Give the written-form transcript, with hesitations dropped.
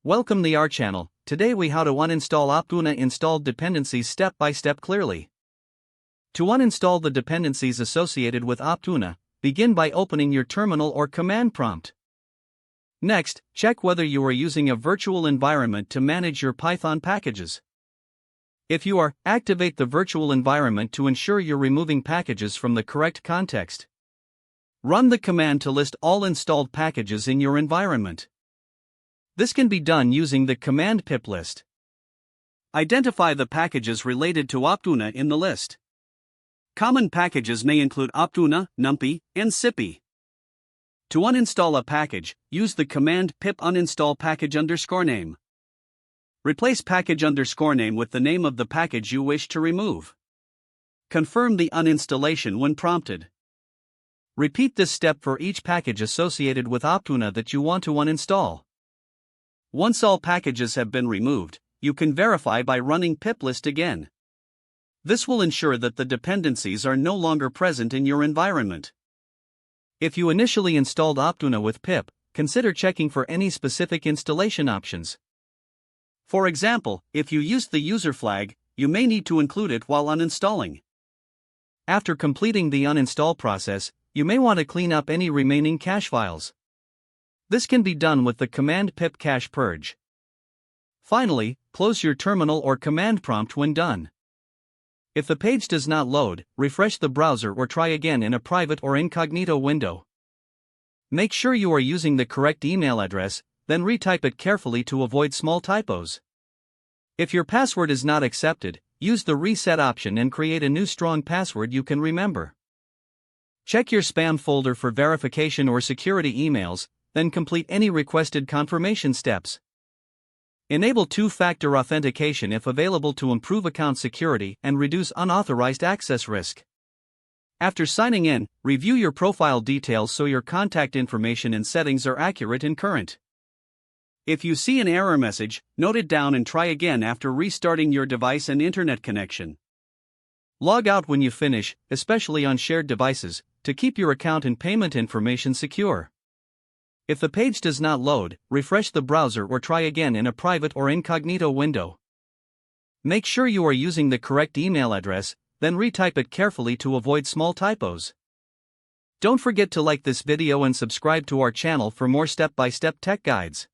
Welcome to our channel. Today we how to uninstall Optuna installed dependencies step by step clearly. To uninstall the dependencies associated with Optuna, begin by opening your terminal or command prompt. Next, check whether you are using a virtual environment to manage your Python packages. If you are, activate the virtual environment to ensure you're removing packages from the correct context. Run the command to list all installed packages in your environment. This can be done using the command pip list. Identify the packages related to Optuna in the list. Common packages may include Optuna, NumPy, and SciPy. To uninstall a package, use the command pip uninstall package _name. Replace package _name with the name of the package you wish to remove. Confirm the uninstallation when prompted. Repeat this step for each package associated with Optuna that you want to uninstall. Once all packages have been removed, you can verify by running piplist again. This will ensure that the dependencies are no longer present in your environment. If you initially installed Optuna with pip, consider checking for any specific installation options. For example, if you used the user flag, you may need to include it while uninstalling. After completing the uninstall process, you may want to clean up any remaining cache files. This can be done with the command pip cache purge. Finally, close your terminal or command prompt when done. If the page does not load, refresh the browser or try again in a private or incognito window. Make sure you are using the correct email address, then retype it carefully to avoid small typos. If your password is not accepted, use the reset option and create a new strong password you can remember. Check your spam folder for verification or security emails, then complete any requested confirmation steps. Enable two-factor authentication if available to improve account security and reduce unauthorized access risk. After signing in, review your profile details so your contact information and settings are accurate and current. If you see an error message, note it down and try again after restarting your device and internet connection. Log out when you finish, especially on shared devices, to keep your account and payment information secure. If the page does not load, refresh the browser or try again in a private or incognito window. Make sure you are using the correct email address, then retype it carefully to avoid small typos. Don't forget to like this video and subscribe to our channel for more step-by-step tech guides.